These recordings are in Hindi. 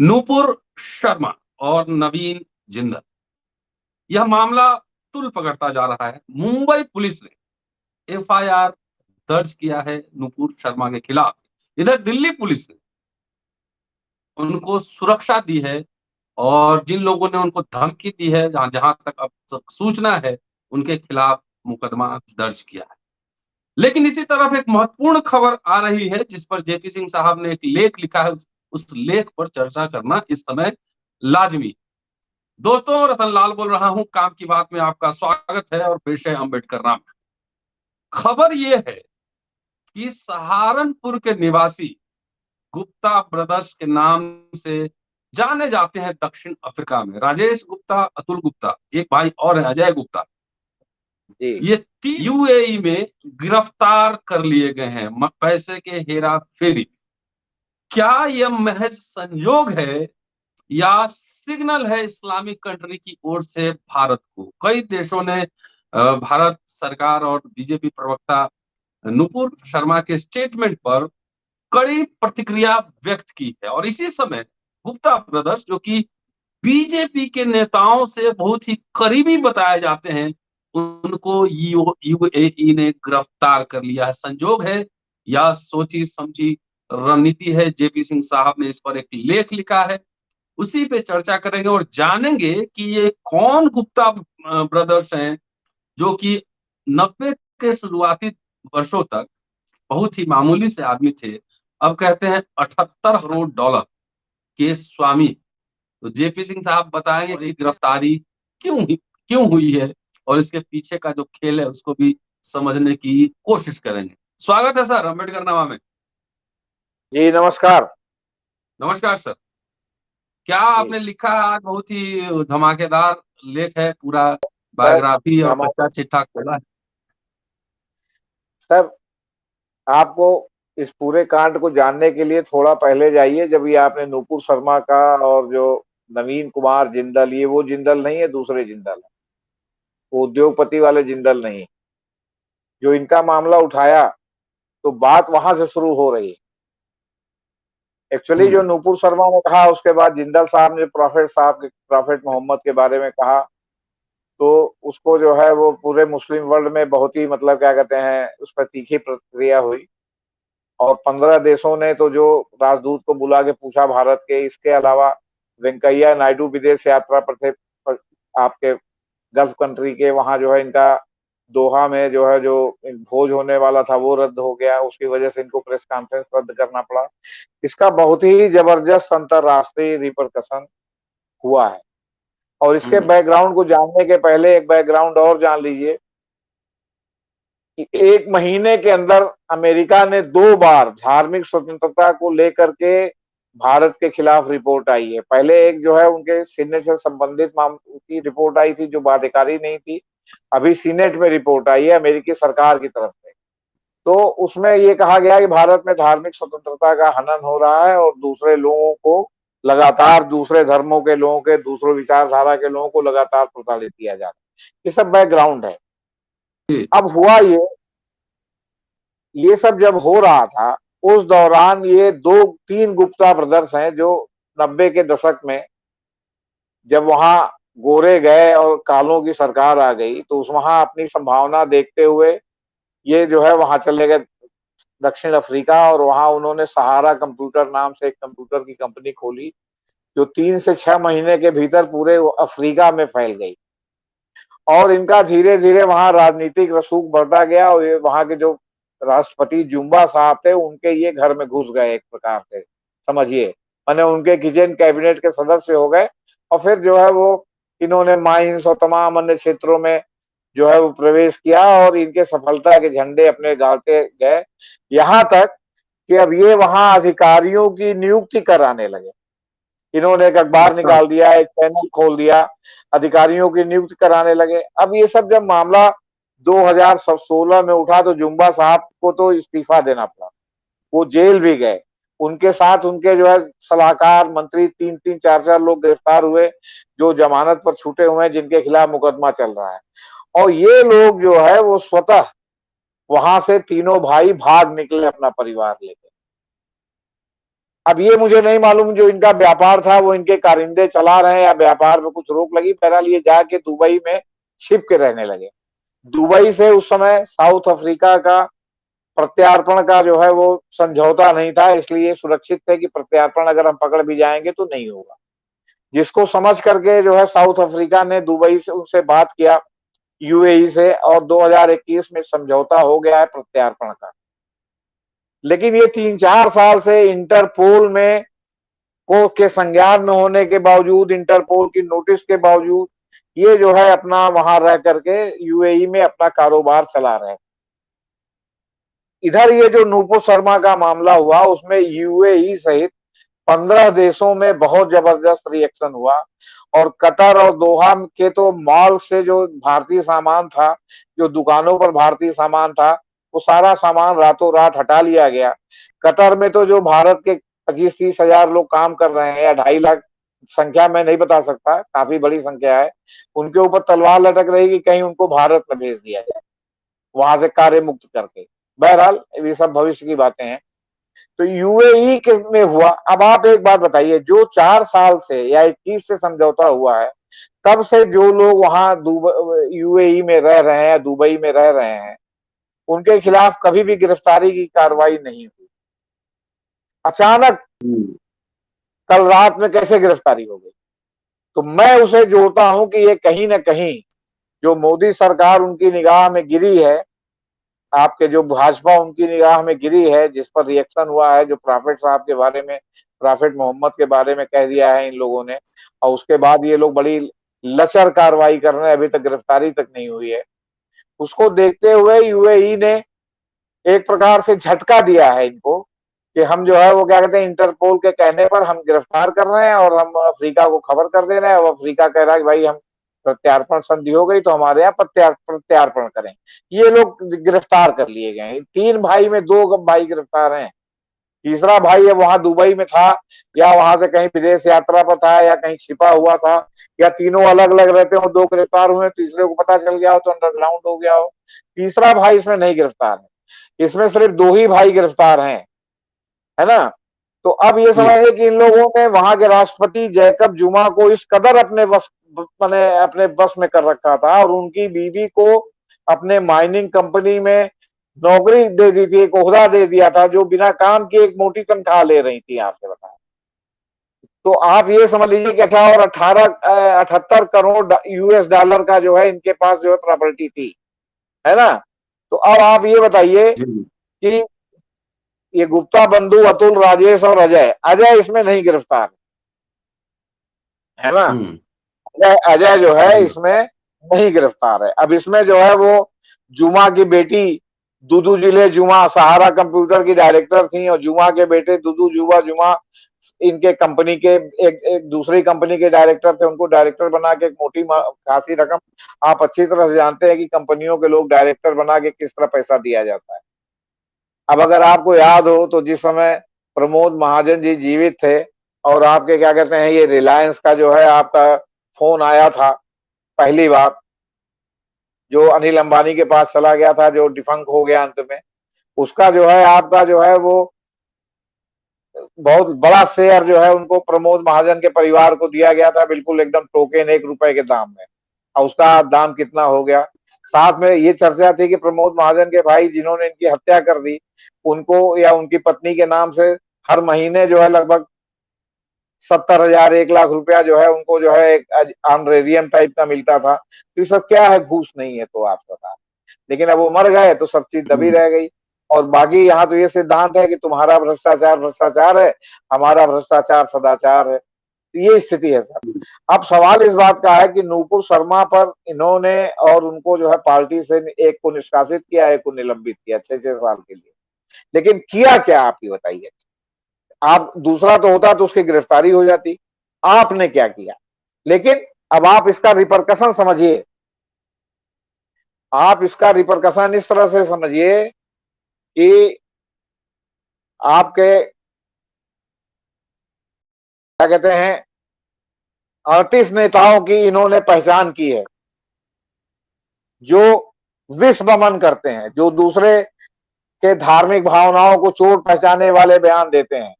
नूपुर शर्मा और नवीन जिंदल। यह मामला तुल पकड़ता जा रहा है। मुंबई पुलिस ने एफआईआर दर्ज किया है नूपुर शर्मा के खिलाफ। इधर दिल्ली पुलिस ने उनको सुरक्षा दी है और जिन लोगों ने उनको धमकी दी है, जहां जहां तक अब तक सूचना है, उनके खिलाफ मुकदमा दर्ज किया है। लेकिन इसी तरफ एक महत्वपूर्ण खबर आ रही है जिस पर जेपी सिंह साहब ने एक लेख लिखा है। उस लेख पर चर्चा करना इस समय लाजमी। दोस्तों, रतन लाल बोल रहा हूं। काम की बात में आपका स्वागत है और पेश है अम्बेडकर राम। खबर यह है कि सहारनपुर के निवासी गुप्ता ब्रदर्स के नाम से जाने जाते हैं दक्षिण अफ्रीका में। राजेश गुप्ता, अतुल गुप्ता, एक भाई और है अजय गुप्ता। जी। ये तीन यूएई में गिरफ्तार कर लिए गए हैं पैसे के हेरा फेरी। क्या यह महज संयोग है या सिग्नल है इस्लामिक कंट्री की ओर से भारत को? कई देशों ने भारत सरकार और बीजेपी प्रवक्ता नुपुर शर्मा के स्टेटमेंट पर कड़ी प्रतिक्रिया व्यक्त की है और इसी समय गुप्ता ब्रदर्स, जो कि बीजेपी के नेताओं से बहुत ही करीबी बताए जाते हैं, उनको यूएई ने गिरफ्तार कर लिया है। संयोग है या सोची समझी रणनीति है? जेपी सिंह साहब ने इस पर एक लेख लिखा है, उसी पे चर्चा करेंगे और जानेंगे कि ये कौन गुप्ता ब्रदर्स हैं जो कि 90 के शुरुआती वर्षों तक बहुत ही मामूली से आदमी थे, अब कहते हैं 78 करोड़ डॉलर के स्वामी। तो जेपी सिंह साहब बताएंगे कि गिरफ्तारी क्यों हुई है और इसके पीछे का जो खेल है उसको भी समझने की कोशिश करेंगे। स्वागत है सर अम्बेडकर नामा में। जी नमस्कार। नमस्कार सर। क्या जी। आपने लिखा है आज? बहुत ही धमाकेदार लेख है, पूरा सर बायोग्राफी और धमाका। कच्चा चिट्ठा खोला है। सर, आपको इस पूरे कांड को जानने के लिए थोड़ा पहले जाइए। जब ये आपने नूपुर शर्मा का और जो नवीन कुमार जिंदल, ये वो जिंदल नहीं है, दूसरे जिंदल है, वो उद्योगपति वाले जिंदल नहीं। जो इनका मामला उठाया तो बात वहां से शुरू हो रही है। एक्चुअली जो हम्म। नूपुर शर्मा ने कहा, उसके बाद जिंदल साहब ने प्रॉफेट मोहम्मद के बारे में कहा, तो उसको जो है वो पूरे मुस्लिम वर्ल्ड में बहुत ही मतलब क्या कहते हैं, उस पर तीखी प्रतिक्रिया हुई। और 15 देशों ने तो जो राजदूत को बुला के पूछा भारत के, इसके अलावा वेंकैया नायडू विदेश यात्रा पर थे, आपके गल्फ कंट्री के, वहां जो है इनका दोहा में जो है जो भोज होने वाला था वो रद्द हो गया। उसकी वजह से इनको प्रेस कॉन्फ्रेंस रद्द करना पड़ा। इसका बहुत ही जबरदस्त अंतरराष्ट्रीय रिपरकशन हुआ है। और इसके हम्म। बैकग्राउंड को जानने के पहले एक बैकग्राउंड और जान लीजिए कि एक महीने के अंदर अमेरिका ने 2 बार धार्मिक स्वतंत्रता को लेकर के भारत के खिलाफ रिपोर्ट आई है। पहले एक जो है उनके सीनेट से संबंधित मामले की रिपोर्ट आई थी जो बाध्यकारी नहीं थी। अभी सीनेट में रिपोर्ट आई है अमेरिकी सरकार की तरफ से। तो उसमें ये कहा गया कि भारत में धार्मिक स्वतंत्रता का हनन हो रहा है और दूसरे लोगों को लगातार, दूसरे धर्मों के लोगों के, दूसरे विचारधारा के लोगों को लगातार प्रताड़ित किया जा रहा है। ये सब बैकग्राउंड है। जी। अब हुआ ये सब जब हो रहा था, उस दौरान ये 2-3 गुप्ता ब्रदर्स हैं जो 90 के दशक में जब वहां गोरे गए और कालों की सरकार आ गई, तो उस वहां अपनी संभावना देखते हुए ये जो है वहां चले गए दक्षिण अफ्रीका। और वहां उन्होंने सहारा कंप्यूटर नाम से एक कंप्यूटर की कंपनी खोली जो 3 से 6 महीने के भीतर पूरे अफ्रीका में फैल गई। और इनका धीरे धीरे वहां राजनीतिक रसूख बढ़ता गया और ये वहां के जो राष्ट्रपति जुम्बा साहब थे उनके ये घर में घुस गए एक प्रकार से, समझिए, माने उनके किचन कैबिनेट के सदस्य हो गए। और फिर जो है वो इन्होंने माइंस और तमाम अन्य क्षेत्रों में जो है वो प्रवेश किया और इनके सफलता के झंडे अपने गाड़ते गए। यहाँ तक कि अब ये वहां अधिकारियों की नियुक्ति कराने लगे। इन्होंने एक अखबार अच्छा। निकाल दिया, एक चैनल खोल दिया, अधिकारियों की नियुक्ति कराने लगे। अब ये सब जब मामला 2016 में उठा तो जुम्बा साहब को तो इस्तीफा देना पड़ा, वो जेल भी गए। उनके साथ उनके जो है सलाहकार मंत्री 3-3 4-4 लोग गिरफ्तार हुए जो जमानत पर छूटे हुए हैं, जिनके खिलाफ मुकदमा चल रहा है। और ये लोग जो है वो स्वतः वहां से तीनों भाई भाग निकले अपना परिवार लेकर। अब ये मुझे नहीं मालूम जो इनका व्यापार था वो इनके कारिंदे चला रहे हैं या व्यापार में कुछ रोक लगी, बहरहाल ये जाके दुबई में छिप के रहने लगे। दुबई से उस समय साउथ अफ्रीका का प्रत्यार्पण का जो है वो समझौता नहीं था, इसलिए सुरक्षित थे कि प्रत्यार्पण अगर हम पकड़ भी जाएंगे तो नहीं होगा। जिसको समझ करके जो है साउथ अफ्रीका ने दुबई से उनसे बात किया, यूएई से, और 2021 में समझौता हो गया है प्रत्यार्पण का। लेकिन ये 3-4 साल से इंटरपोल में को के संज्ञान में होने के बावजूद, इंटरपोल की नोटिस के बावजूद, ये जो है अपना वहां रह करके यूएई में अपना कारोबार चला रहे हैं। इधर ये जो नूपुर शर्मा का मामला हुआ उसमें यूएई सहित 15 देशों में बहुत जबरदस्त रिएक्शन हुआ, और कतर और दोहा के तो मॉल से जो भारतीय सामान था, जो दुकानों पर भारतीय सामान था, वो सारा सामान रातों रात हटा लिया गया। कतर में तो जो भारत के 25-30 हजार लोग काम कर रहे हैं, या 2.5 लाख, संख्या मैं नहीं बता सकता, काफी बड़ी संख्या है, उनके ऊपर तलवार लटक रही कि कहीं उनको भारत में भेज दिया जाए, वहां से कार्य मुक्त करके। बहरहाल ये सब भविष्य की बातें हैं। तो यूएई के में हुआ। अब आप एक बात बताइए, जो 4 साल से या 21 से समझौता हुआ है, तब से जो लोग वहां यूएई में रह रहे हैं, दुबई में रह रहे हैं, उनके खिलाफ कभी भी गिरफ्तारी की कार्रवाई नहीं हुई। अचानक कल रात में कैसे गिरफ्तारी हो गई? तो मैं उसे जोड़ता हूं कि ये कहीं ना कहीं जो मोदी सरकार उनकी निगाह में गिरी है, आपके जो भाजपा उनकी निगाह में गिरी है, जिस पर रिएक्शन हुआ है, जो प्रॉफिट साहब के बारे में, प्रॉफिट मोहम्मद के बारे में कह दिया है इन लोगों ने, और उसके बाद ये लोग बड़ी लचर कार्रवाई कर रहे हैं, अभी तक गिरफ्तारी तक नहीं हुई है। उसको देखते हुए यूएई ने एक प्रकार से झटका दिया है इनको कि हम जो है वो क्या कहते हैं, इंटरपोल के कहने पर हम गिरफ्तार कर रहे हैं और हम अफ्रीका को खबर कर दे रहे हैं, और अफ्रीका कह रहा है कि भाई हम प्रत्यार्पण संधि हो गई तो हमारे यहाँ प्रत्यार्पण करें। ये लोग गिरफ्तार कर लिए गए। 3 भाई में 2 भाई गिरफ्तार हैं, तीसरा भाई है वहां दुबई में था, या वहां से कहीं विदेश यात्रा पर था, या कहीं छिपा हुआ था, या तीनों अलग अलग रहते हो, 2 गिरफ्तार हुए, तीसरे को पता चल गया हो तो अंडरग्राउंड हो गया हो। तीसरा भाई इसमें नहीं गिरफ्तार है, इसमें सिर्फ 2 ही भाई गिरफ्तार हैं, है ना। तो अब ये समझिए कि इन लोगों ने वहां के राष्ट्रपति जैकब जुमा को इस कदर अपने बस मैंने अपने बस में कर रखा था, और उनकी बीवी को अपने माइनिंग कंपनी में नौकरी दे दी थी, एक ओहदा दे दिया था, जो बिना काम की एक मोटी तनख्वाह ले रही थी, आपसे बताएं। तो आप ये समझ लीजिए कैसा, और 78 करोड़ यूएस डॉलर का जो है इनके पास जो है प्रॉपर्टी थी, है ना। तो अब आप ये बताइए कि ये गुप्ता, बंधु, अतुल, राजेश और अजय, अजय इसमें नहीं गिरफ्तार, है ना। अजय जो है इसमें नहीं गिरफ्तार है। अब इसमें जो है वो जुमा की बेटी दुदू जिले जुमा सहारा कंप्यूटर की डायरेक्टर थी, और जुमा के बेटे दुदू जुबा जुमा इनके कंपनी के एक दूसरी कंपनी के डायरेक्टर थे, उनको डायरेक्टर बना के एक मोटी खासी रकम, आप अच्छी तरह से जानते हैं कि कंपनियों के लोग डायरेक्टर बना के किस तरह पैसा दिया जाता है। अब अगर आपको याद हो तो जिस समय प्रमोद महाजन जी जीवित थे, और आपके क्या कहते हैं, ये रिलायंस का जो है आपका फोन आया था पहली बार, जो अनिल अंबानी के पास चला गया था, जो डिफंक हो गया अंत में, उसका जो है आपका जो है वो बहुत बड़ा शेयर जो है उनको प्रमोद महाजन के परिवार को दिया गया था, बिल्कुल एकदम टोकन 1 रुपए के दाम में। और उसका दाम कितना हो गया। साथ में ये चर्चा थी कि प्रमोद महाजन के भाई जिन्होंने इनकी हत्या कर दी, उनको या उनकी पत्नी के नाम से हर महीने जो है लगभग 70,000 1 लाख रुपया जो है उनको जो है एक ऑनरेरियम टाइप का मिलता था। तो ये सब क्या है, घूस नहीं है, तो आप बता। लेकिन अब वो मर गए तो सब चीज दबी रह गई। और बाकी यहाँ तो ये सिद्धांत है कि तुम्हारा भ्रष्टाचार भ्रष्टाचार है, हमारा भ्रष्टाचार सदाचार है। तो ये स्थिति है सर। अब सवाल इस बात का है कि नूपुर शर्मा पर इन्होंने और उनको जो है पार्टी से एक को निष्कासित किया, एक को निलंबित किया 6-6 साल के लिए। लेकिन किया क्या, आप ही बताइए। आप दूसरा तो होता तो उसकी गिरफ्तारी हो जाती, आपने क्या किया। लेकिन अब आप इसका रिपरकशन समझिए, आप इसका रिपरकशन इस तरह से समझिए कि आपके क्या कहते हैं 38 नेताओं की इन्होंने पहचान की है, जो विश्वमन करते हैं, जो दूसरे के धार्मिक भावनाओं को चोट पहचाने वाले बयान देते हैं,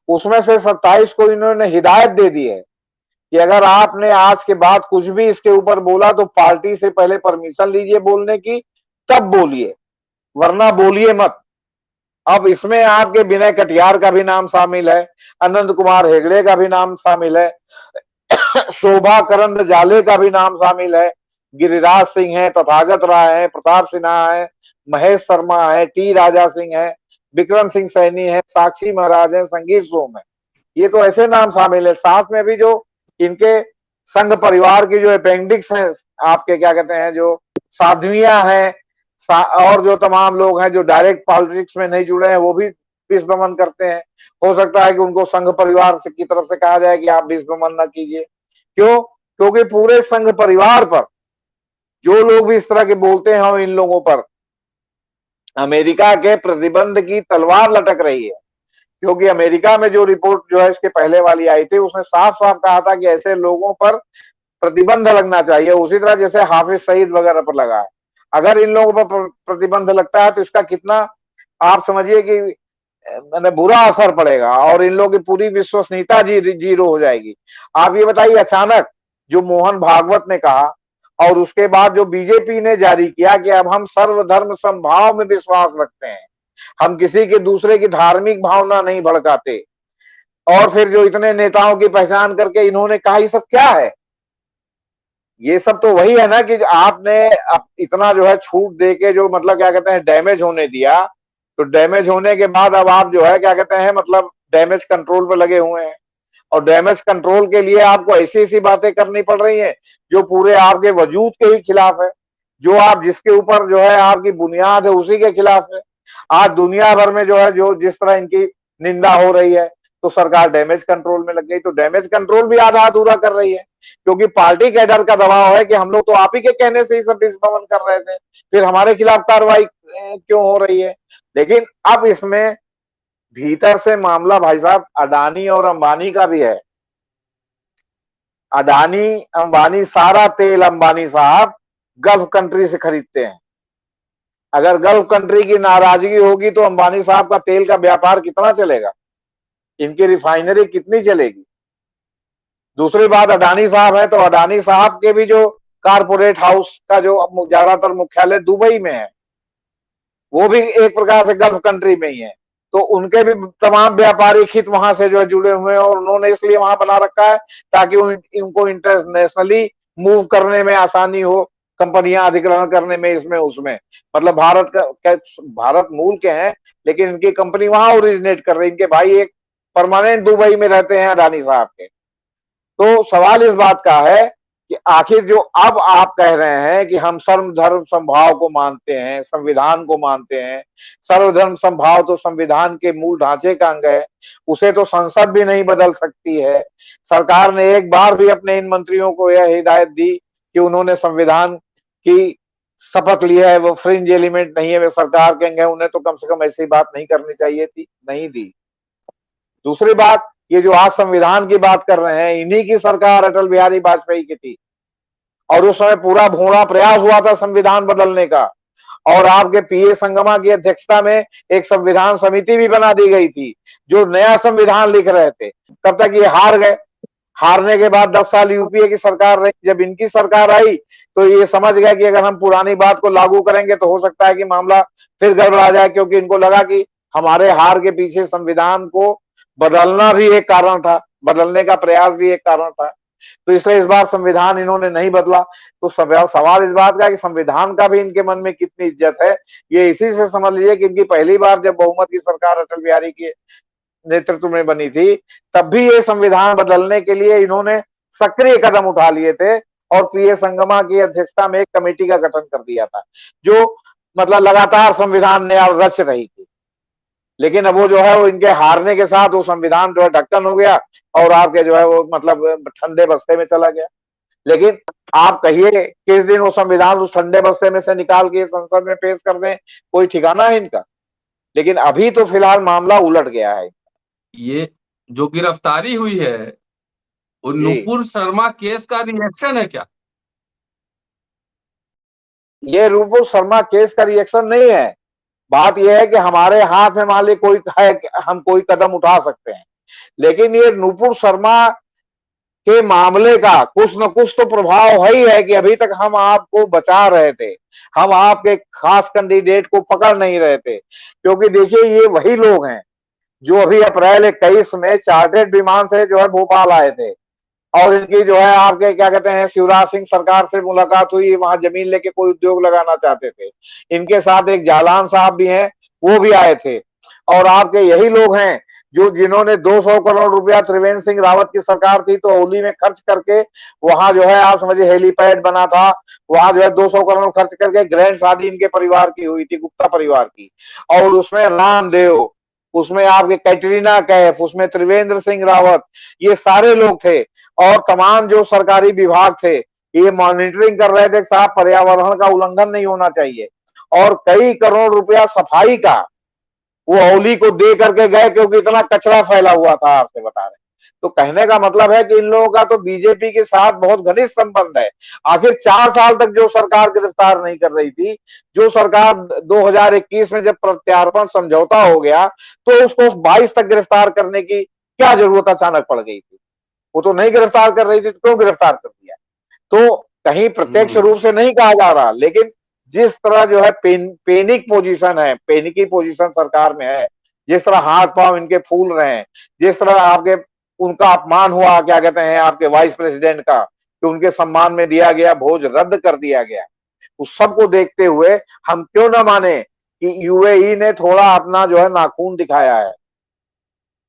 उसमें से 27 को इन्होंने हिदायत दे दी है कि अगर आपने आज के बाद कुछ भी इसके ऊपर बोला तो पार्टी से पहले परमिशन लीजिए बोलने की, तब बोलिए, वरना बोलिए मत। अब इसमें आपके विनय कटियार का भी नाम शामिल है, अनंत कुमार हेगड़े का भी नाम शामिल है, शोभा करंद जाले का भी नाम शामिल है, गिरिराज सिंह है, तथागत राय है, प्रताप सिन्हा है, महेश शर्मा है, टी राजा सिंह है, विक्रम सिंह सैनी है, साक्षी महाराज है, संगीत सोम है। ये तो ऐसे नाम शामिल है। साथ में भी जो इनके संघ परिवार की जो अपेंडिक्स है, आपके क्या कहते हैं, जो साध्वियां हैं, और जो तमाम लोग हैं जो डायरेक्ट पॉलिटिक्स में नहीं जुड़े हैं, वो भी विश्व भ्रमण करते हैं। हो सकता है कि उनको संघ परिवार से की तरफ से कहा जाए कि आप विश्व भ्रमण न कीजिए। क्यों? क्योंकि पूरे संघ परिवार पर जो लोग भी इस तरह के बोलते हैं, इन लोगों पर अमेरिका के प्रतिबंध की तलवार लटक रही है। क्योंकि अमेरिका में जो रिपोर्ट जो है इसके पहले वाली आई थी, उसने साफ साफ कहा था कि ऐसे लोगों पर प्रतिबंध लगना चाहिए, उसी तरह जैसे हाफिज सईद वगैरह पर लगा है। अगर इन लोगों पर प्रतिबंध लगता है तो इसका कितना आप समझिए कि मतलब बुरा असर पड़ेगा और इन लोगों की पूरी विश्वसनीयता जीरो हो जाएगी। आप ये बताइए, अचानक जो मोहन भागवत ने कहा और उसके बाद जो बीजेपी ने जारी किया कि अब हम सर्वधर्म समभाव में विश्वास रखते हैं, हम किसी के दूसरे की धार्मिक भावना नहीं भड़काते, और फिर जो इतने नेताओं की पहचान करके इन्होंने कहा, ये सब क्या है? ये सब तो वही है ना कि आपने इतना जो है छूट दे के जो मतलब क्या कहते हैं डैमेज होने दिया, तो डैमेज होने के बाद अब आप जो है क्या कहते हैं मतलब डैमेज कंट्रोल पे लगे हुए हैं, और डैमेज कंट्रोल के लिए आपको ऐसी ऐसी बातें करनी पड़ रही हैं जो पूरे आपके वजूद के ही खिलाफ है, जो आप जिसके ऊपर जो है आपकी बुनियाद है उसी के खिलाफ है। आज दुनिया भर में जो है जो जिस तरह इनकी निंदा हो रही है, तो सरकार डैमेज कंट्रोल में लग गई, तो डैमेज कंट्रोल भी आधा अधूरा कर रही है, क्योंकि पार्टी कैडर का दबाव है कि हम लोग तो आप ही के कहने से ही सब विस्फोट कर रहे थे, फिर हमारे खिलाफ कार्रवाई क्यों हो रही है। लेकिन अब इसमें भीतर से मामला भाई साहब अडानी और अंबानी का भी है। अडानी अंबानी सारा तेल अंबानी साहब गल्फ कंट्री से खरीदते हैं। अगर गल्फ कंट्री की नाराजगी होगी तो अंबानी साहब का तेल का व्यापार कितना चलेगा, इनकी रिफाइनरी कितनी चलेगी। दूसरी बात, अडानी साहब है तो अडानी साहब के भी जो कारपोरेट हाउस का जो ज्यादातर मुख्यालय दुबई में है, वो भी एक प्रकार से गल्फ कंट्री में ही है, तो उनके भी तमाम व्यापारिक हित वहां से जो है जुड़े हुए हैं, और उन्होंने इसलिए वहां बना रखा है ताकि उनको इंटरनेशनली मूव करने में आसानी हो, कंपनियां अधिग्रहण करने में, इसमें उसमें। मतलब भारत मूल के हैं लेकिन इनकी कंपनी वहां ओरिजिनेट कर रही है, इनके भाई एक परमानेंट दुबई में रहते हैं अडानी साहब के। तो सवाल इस बात का है कि आखिर जो अब आप कह रहे हैं कि हम सर्वधर्म समभाव को मानते हैं, संविधान को मानते हैं, सर्वधर्म समभाव तो संविधान के मूल ढांचे का अंग है, उसे तो संसद भी नहीं बदल सकती है। सरकार ने एक बार भी अपने इन मंत्रियों को यह हिदायत दी कि उन्होंने संविधान की शपथ लिया है, वो फ्रिंज एलिमेंट नहीं है, वे सरकार के अंग है, उन्हें तो कम से कम ऐसी बात नहीं करनी चाहिए थी, नहीं दी। दूसरी बात, ये जो आज संविधान की बात कर रहे हैं, इन्हीं की सरकार अटल बिहारी वाजपेयी की थी, और उस समय पूरा भोड़ा प्रयास हुआ था संविधान बदलने का, और आपके पीए संगमा की अध्यक्षता में एक संविधान समिति भी बना दी गई थी जो नया संविधान लिख रहे थे। तब तक ये हार गए। हारने के बाद 10 साल यूपीए की सरकार रही, जब इनकी सरकार आई तो ये समझ गया कि अगर हम पुरानी बात को लागू करेंगे तो हो सकता है कि मामला फिर गड़बड़ा जाए, क्योंकि इनको लगा कि हमारे हार के पीछे संविधान को बदलना भी एक कारण था, बदलने का प्रयास भी एक कारण था। तो इसलिए इस बार संविधान इन्होंने नहीं बदला। तो सवाल इस बात का कि संविधान का भी इनके मन में कितनी इज्जत है, ये इसी से समझ लीजिए कि इनकी पहली बार जब बहुमत की सरकार अटल बिहारी के नेतृत्व में बनी थी, तब भी ये संविधान बदलने के लिए इन्होंने सक्रिय कदम उठा लिए थे, और पीए संगमा की अध्यक्षता में एक कमेटी का गठन कर दिया था जो मतलब लगातार संविधान नया रच रही थी। लेकिन अब वो जो है वो इनके हारने के साथ वो संविधान जो है ढक्कन हो गया, और आपके जो है वो मतलब ठंडे बस्ते में चला गया। लेकिन आप कहिए किस दिन वो संविधान उस ठंडे बस्ते में से निकाल के संसद में पेश कर दें, कोई ठिकाना है इनका। लेकिन अभी तो फिलहाल मामला उलट गया है। ये जो गिरफ्तारी हुई है वो जी, नुपुर शर्मा केस का रिएक्शन है क्या? ये रूपो शर्मा केस का रिएक्शन नहीं है, बात यह है कि हमारे हाथ में मान ली कोई है, हम कोई कदम उठा सकते हैं, लेकिन ये नुपुर शर्मा के मामले का कुछ न कुछ तो प्रभाव है ही है कि अभी तक हम आपको बचा रहे थे, हम आपके खास कैंडिडेट को पकड़ नहीं रहे थे। क्योंकि देखिए ये वही लोग हैं जो अभी अप्रैल 21 में चार्टर्ड विमान से जो है भोपाल आए थे, और इनकी जो है आपके क्या कहते हैं शिवराज सिंह सरकार से मुलाकात हुई, वहां जमीन लेके कोई उद्योग लगाना चाहते थे। इनके साथ एक जालान साहब भी हैं, वो भी आए थे। और आपके यही लोग हैं जो जिन्होंने 200 करोड़ रुपया त्रिवेंद्र सिंह रावत की सरकार थी तो ओली में खर्च करके वहां जो है आप समझिए हेलीपैड बना था, वहां जो है 200 करोड़ खर्च करके ग्रैंड शादी इनके परिवार की हुई थी, गुप्ता परिवार की। और उसमें रामदेव, उसमें आपके कैटरीना कैफ, उसमें त्रिवेंद्र सिंह रावत, ये सारे लोग थे। और तमाम जो सरकारी विभाग थे ये मॉनिटरिंग कर रहे थे साहब पर्यावरण का उल्लंघन नहीं होना चाहिए। और कई करोड़ रुपया सफाई का वो ओली को दे करके गए क्योंकि इतना कचरा फैला हुआ था, आपसे बता रहे। तो कहने का मतलब है कि इन लोगों का तो बीजेपी के साथ बहुत घनिष्ठ संबंध है। आखिर 4 साल तक जो सरकार गिरफ्तार नहीं कर रही थी, जो सरकार 2021 में जब प्रत्यार्पण समझौता हो गया तो उसको 22 तक गिरफ्तार करने की क्या जरूरत अचानक पड़ गई थी? वो तो नहीं गिरफ्तार कर रही थी तो क्यों गिरफ्तार कर दिया? तो कहीं प्रत्यक्ष रूप से नहीं कहा जा रहा, लेकिन जिस तरह जो है पेनिक पोजीशन है, पेनिकी पोजीशन सरकार में है, जिस तरह हाथ पांव इनके फूल रहे हैं, जिस तरह आपके उनका अपमान हुआ क्या कहते हैं आपके वाइस प्रेसिडेंट का कि उनके सम्मान में दिया गया भोज रद्द कर दिया गया, उस सबको देखते हुए हम क्यों ना माने कि यूएई ने थोड़ा अपना जो है नाखून दिखाया है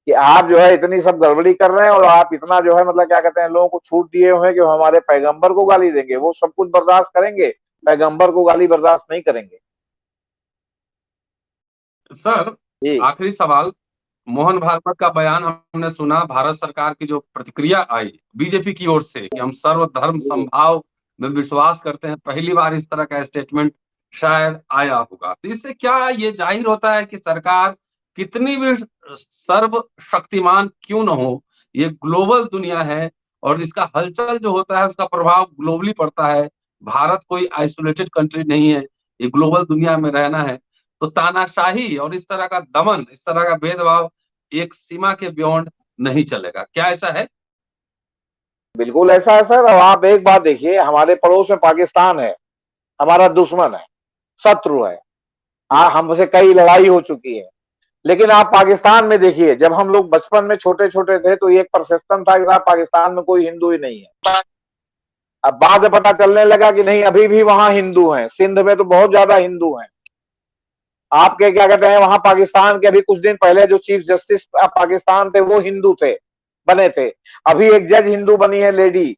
कि आप जो है इतनी सब गड़बड़ी कर रहे हैं और आप इतना जो है मतलब क्या कहते हैं लोगों को छूट दिए हुए हैं कि हमारे पैगंबर को गाली देंगे, वो सब कुछ बर्दाश्त करेंगे, पैगंबर को गाली बर्दाश्त नहीं करेंगे। सर, जी आखिरी सवाल। मोहन भागवत का बयान हमने सुना, भारत सरकार की जो प्रतिक्रिया आई बीजेपी की ओर से कि हम सर्वधर्म जी समभाव में विश्वास करते हैं, पहली बार इस तरह का स्टेटमेंट शायद आया होगा। तो इससे क्या ये जाहिर होता है कि सरकार कितनी भी सर्वशक्तिमान क्यों न हो, ये ग्लोबल दुनिया है और इसका हलचल जो होता है उसका प्रभाव ग्लोबली पड़ता है। भारत कोई आइसोलेटेड कंट्री नहीं है, ये ग्लोबल दुनिया में रहना है। तो तानाशाही और इस तरह का दमन, इस तरह का भेदभाव एक सीमा के बियॉन्ड नहीं चलेगा। क्या ऐसा है? बिल्कुल ऐसा है सर। अब आप एक बात देखिए, हमारे पड़ोस में पाकिस्तान है, हमारा दुश्मन है, शत्रु है, हमसे कई लड़ाई हो चुकी है। लेकिन आप पाकिस्तान में देखिए, जब हम लोग बचपन में छोटे छोटे थे तो ये एक परसेप्शन था कि साहब पाकिस्तान में कोई हिंदू ही नहीं है। अब बाद में पता चलने लगा कि नहीं, अभी भी वहां हिंदू हैं, सिंध में तो बहुत ज्यादा हिंदू हैं। आपके क्या कहते हैं वहां पाकिस्तान के अभी कुछ दिन पहले जो चीफ जस्टिस पाकिस्तान थे वो हिंदू थे, बने थे। अभी एक जज हिंदू बनी है, लेडी।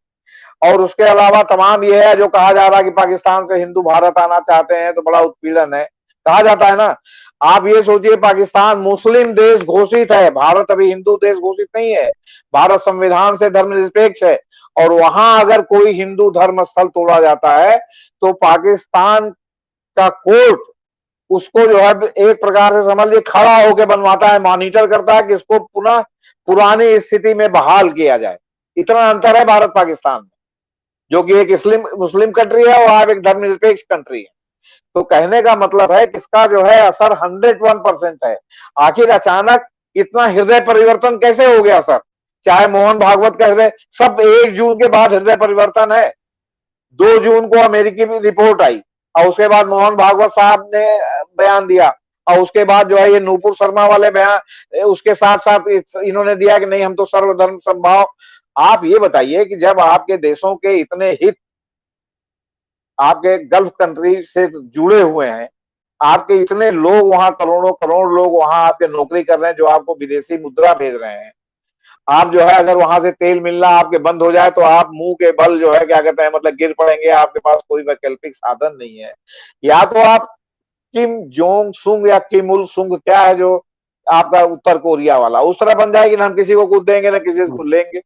और उसके अलावा तमाम ये है जो कहा जा रहा है कि पाकिस्तान से हिंदू भारत आना चाहते हैं तो बड़ा उत्पीड़न है, कहा जाता है ना। आप ये सोचिए, पाकिस्तान मुस्लिम देश घोषित है, भारत अभी हिंदू देश घोषित नहीं है। भारत संविधान से धर्मनिरपेक्ष है। और वहां अगर कोई हिंदू धर्म स्थल तोड़ा जाता है तो पाकिस्तान का कोर्ट उसको जो है एक प्रकार से समझ लीजिए खड़ा होकर बनवाता है, मॉनिटर करता है कि इसको पुनः पुरानी स्थिति में बहाल किया जाए। इतना अंतर है भारत पाकिस्तान में, जो कि एक मुस्लिम मुस्लिम कंट्री है और आप एक धर्मनिरपेक्ष कंट्री है। तो कहने का मतलब है कि इसका जो है असर 101% है। आखिर अचानक इतना हृदय परिवर्तन कैसे हो गया सर? चाहे मोहन भागवत का हृदय, सब 1 जून के बाद हृदय परिवर्तन है। 2 जून को अमेरिकी में रिपोर्ट आई और उसके बाद मोहन भागवत साहब ने बयान दिया, और उसके बाद जो है ये नूपुर शर्मा वाले बयान, उसके साथ साथ इन्होंने दिया कि नहीं हम तो सर्वधर्म समभाव। आप ये बताइए कि जब आपके देशों के इतने हित आपके गल्फ कंट्री से जुड़े हुए हैं, आपके इतने लोग वहां करोड़ों करोड़ लोग वहां आपके नौकरी कर रहे हैं जो आपको विदेशी मुद्रा भेज रहे हैं, आप जो है अगर वहां से तेल मिलना आपके बंद हो जाए तो आप मुंह के बल जो है क्या कहते हैं मतलब गिर पड़ेंगे, आपके पास कोई वैकल्पिक साधन नहीं है। या तो आप किम जोंग सुंग या किम उल सुंग क्या है जो आपका उत्तर कोरिया वाला, उस तरह बन जाएगी ना हम किसी को कुछ देंगे ना किसी को लेंगे।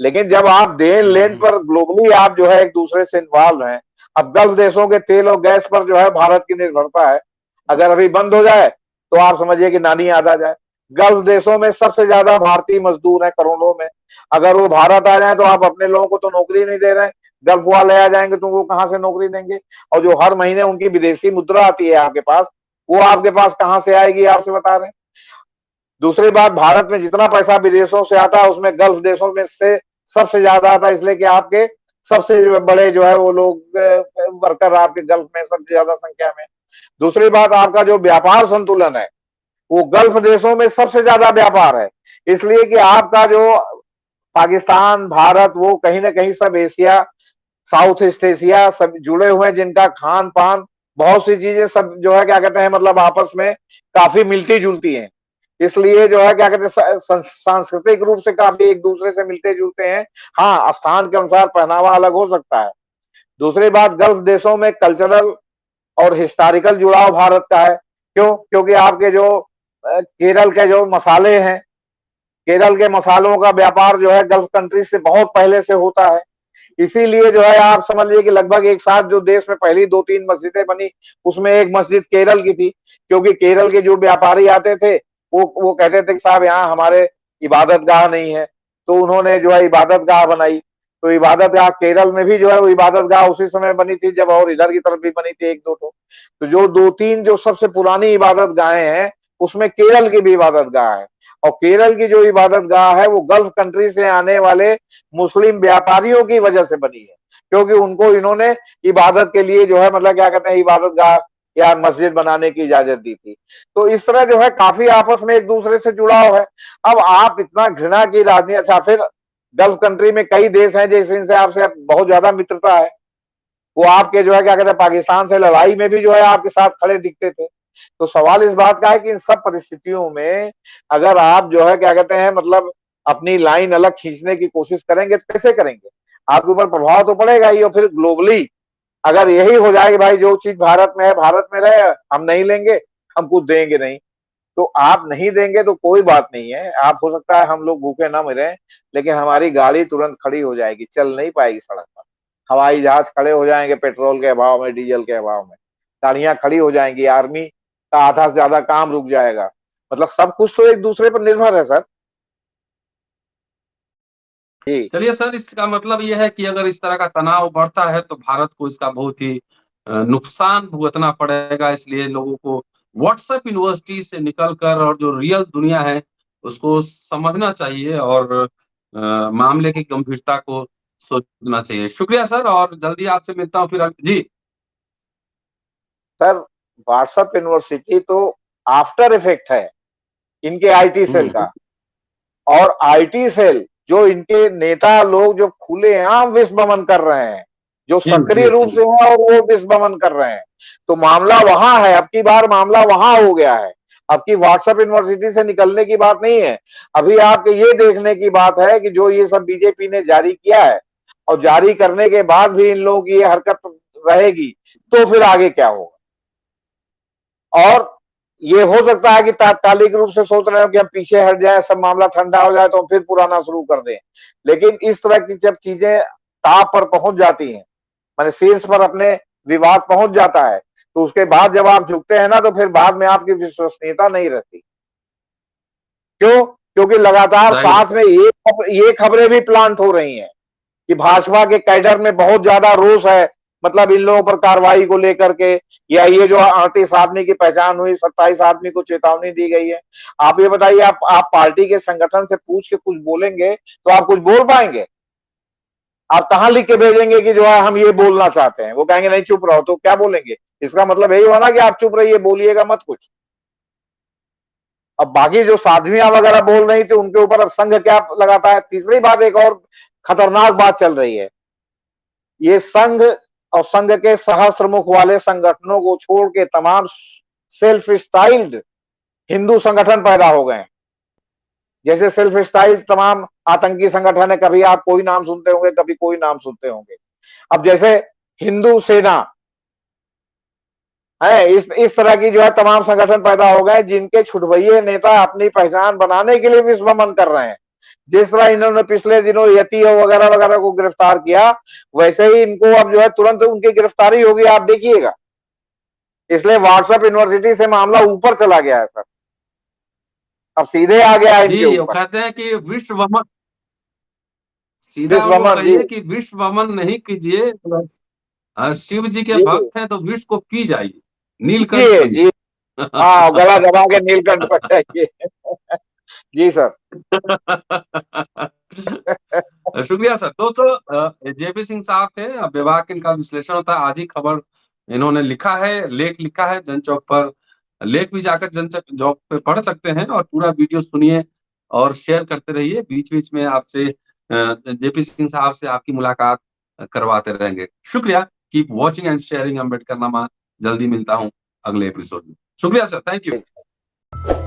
लेकिन जब आप देन लेन पर ग्लोबली आप जो है एक दूसरे से इन्वॉल्व हैं, अब गल्फ देशों के तेल और गैस पर जो है भारत की निर्भरता है, अगर अभी बंद हो जाए तो आप समझिए कि नानी याद आ जाए। गल्फ देशों में सबसे ज्यादा भारतीय मजदूर हैं करोड़ों में, अगर वो भारत आ जाए तो आप अपने लोगों को तो नौकरी नहीं दे रहे हैं, गल्फ वाले आ जाएंगे तो वो कहां से नौकरी देंगे? और जो हर महीने उनकी विदेशी मुद्रा आती है आपके पास, वो आपके पास कहां से आएगी, आपसे बता रहे हैं। दूसरी बात, भारत में जितना पैसा विदेशों से आता है उसमें गल्फ देशों में से सबसे ज्यादा आता है, इसलिए कि आपके सबसे बड़े जो है वो लोग वर्कर आपके गल्फ में सबसे ज्यादा संख्या में। दूसरी बात, आपका जो व्यापार संतुलन है वो गल्फ देशों में सबसे ज्यादा व्यापार है, इसलिए कि आपका जो पाकिस्तान, भारत, वो कहीं ना कहीं सब एशिया, साउथ ईस्ट एशिया सब जुड़े हुए हैं, जिनका खान पान, बहुत सी चीजें सब जो है क्या कहते हैं मतलब आपस में काफी मिलती जुलती हैं। इसलिए जो है क्या कहते हैं सांस्कृतिक रूप से काफी एक दूसरे से मिलते जुलते हैं। हाँ, स्थान के अनुसार पहनावा अलग हो सकता है। दूसरी बात, गल्फ देशों में कल्चरल और हिस्टोरिकल जुड़ाव भारत का है। क्यों? क्योंकि आपके जो केरल के जो मसाले हैं, केरल के मसालों का व्यापार जो है गल्फ कंट्री से बहुत पहले से होता है। इसीलिए जो है आप समझ लीजिए कि लगभग एक साथ जो देश में पहली 2-3 मस्जिदें बनी, उसमें एक मस्जिद केरल की थी, क्योंकि केरल के जो व्यापारी आते थे वो कहते थे कि साहब यहाँ हमारे इबादत गाह नहीं है, तो उन्होंने जो है इबादत गाह बनाई। तो इबादत गाह केरल में भी जो है वो इबादत गाह उसी समय बनी थी जब, और इधर की तरफ भी बनी थी 1-2 तो जो 2-3 जो सबसे पुरानी इबादत गाहें हैं उसमें केरल की भी इबादत गाह है। और केरल की जो इबादत गाह है वो गल्फ कंट्री से आने वाले मुस्लिम व्यापारियों की वजह से बनी है, क्योंकि उनको इन्होंने इबादत के लिए जो है मतलब क्या कहते हैं इबादत गाह या मस्जिद बनाने की इजाजत दी थी। तो इस तरह जो है काफी आपस में एक दूसरे से जुड़ाव है। अब आप इतना घृणा की राजनीति, अच्छा फिर गल्फ कंट्री में कई देश हैं जिनसे आपसे बहुत ज्यादा मित्रता है, वो आपके जो है क्या कहते हैं पाकिस्तान से लड़ाई में भी जो है आपके साथ खड़े दिखते थे। तो सवाल इस बात का है कि इन सब परिस्थितियों में अगर आप जो है क्या कहते हैं मतलब अपनी लाइन अलग खींचने की कोशिश करेंगे तो कैसे करेंगे? आपके ऊपर प्रभाव तो पड़ेगा ही। और फिर ग्लोबली अगर यही हो जाए कि भाई जो चीज भारत में है भारत में रहे, हम नहीं लेंगे, हम कुछ देंगे नहीं, तो आप नहीं देंगे तो कोई बात नहीं है, आप हो सकता है हम लोग भूखे ना मरे, लेकिन हमारी गाड़ी तुरंत खड़ी हो जाएगी, चल नहीं पाएगी सड़क पर। हवाई जहाज खड़े हो जाएंगे पेट्रोल के अभाव में, डीजल के अभाव में, गाड़ियां खड़ी हो जाएंगी, आर्मी का आधा से ज्यादा काम रुक जाएगा। मतलब सब कुछ तो एक दूसरे पर निर्भर है सर। जी चलिए सर, इसका मतलब यह है कि अगर इस तरह का तनाव बढ़ता है तो भारत को इसका बहुत ही नुकसान भुगतना पड़ेगा। इसलिए लोगों को व्हाट्सएप यूनिवर्सिटी से निकलकर और जो रियल दुनिया है उसको समझना चाहिए और मामले की गंभीरता को सोचना चाहिए। शुक्रिया सर, और जल्दी आपसे मिलता हूँ फिर। जी सर, व्हाट्सएप यूनिवर्सिटी तो आफ्टर इफेक्ट है इनके आईटी सेल का। और आईटी सेल जो इनके नेता लोग जो खुलेआम विश्वमन कर रहे हैं, जो जी सक्रिय जी रूप जी। से है और वो विश्वमन कर रहे हैं, तो मामला वहां है। अब की बार मामला वहां हो गया है, अब की व्हाट्सएप यूनिवर्सिटी से निकलने की बात नहीं है। अभी आपके ये देखने की बात है कि जो ये सब बीजेपी ने जारी किया है और जारी करने के बाद भी इन लोगों की ये हरकत रहेगी तो फिर आगे क्या होगा। और ये हो सकता है कि तात्कालिक रूप से सोच रहे हो कि हम पीछे हट जाए, सब मामला ठंडा हो जाए तो फिर पुराना शुरू कर दें, लेकिन इस तरह की जब चीजें ताप पर पहुंच जाती हैं, माने शीर्ष पर अपने विवाद पहुंच जाता है, तो उसके बाद जब आप झुकते हैं ना तो फिर बाद में आपकी विश्वसनीयता नहीं रहती। क्यों? क्योंकि लगातार जाहिर साथ में ये खबरें भी प्लांट हो रही हैं कि भाजपा के कैडर में बहुत ज्यादा रोष है, मतलब इन लोगों पर कार्रवाई को लेकर के, या ये जो 38 आदमी की पहचान हुई, 27 आदमी को चेतावनी दी गई है। आप ये बताइए, आप पार्टी के संगठन से पूछ के कुछ बोलेंगे तो आप कुछ बोल पाएंगे? आप कहां लिख के भेजेंगे कि जो है हम ये बोलना चाहते हैं? वो कहेंगे नहीं चुप रहो, तो क्या बोलेंगे? इसका मतलब यही हुआ ना कि आप चुप रहिए, बोलिएगा मत कुछ। अब बाकी जो साध्वियां वगैरह बोल रही थी उनके ऊपर अब संघ क्या लगाता है? तीसरी बात, एक और खतरनाक बात चल रही है, ये संघ और संघ के सहस्त्र मुख वाले संगठनों को छोड़ के तमाम सेल्फ स्टाइल्ड हिंदू संगठन पैदा हो गए। जैसे सेल्फ स्टाइल तमाम आतंकी संगठन है, कभी आप कोई नाम सुनते होंगे, कभी कोई नाम सुनते होंगे। अब जैसे हिंदू सेना है, इस तरह की जो है तमाम संगठन पैदा हो गए जिनके छुटभइये नेता अपनी पहचान बनाने के लिए विश्वमन कर रहे हैं। जिस तरह इन्होंने पिछले दिनों यति वगैरह वगैरह को गिरफ्तार किया, वैसे ही इनको अब जो है तुरंत उनकी गिरफ्तारी होगी, आप देखिएगा। इसलिए व्हाट्सएप यूनिवर्सिटी से मामला ऊपर चला गया है सर, अब सीधे आ गया है इनके जी। वो ऊपर। कहते हैं कि विश्व सीधा विश्व उनको भ्रमण जी। कहिए कि विश्व भ्रमण नहीं कीजिए, शिव जी के जी भक्त हैं तो विश्व को पी जाइए, नीलकंठ जी बनिए। जी। हाँ, गला दबा के नीलकंठ पर जाइए। जी सर। शुक्रिया सर। दोस्तों, जेपी सिंह साहब थे, विभाग इनका विश्लेषण होता है। आज ही खबर इन्होंने लिखा है, लेख लिखा है जनचौक पर। लेख भी जाकर जनचौक पे पढ़ सकते हैं और पूरा वीडियो सुनिए और शेयर करते रहिए। बीच बीच में आपसे जेपी सिंह साहब से आपकी मुलाकात करवाते रहेंगे। शुक्रिया। Keep watching and sharing Ambedkarnama. जल्दी मिलता हूँ अगले एपिसोड में। शुक्रिया सर, थैंक यू।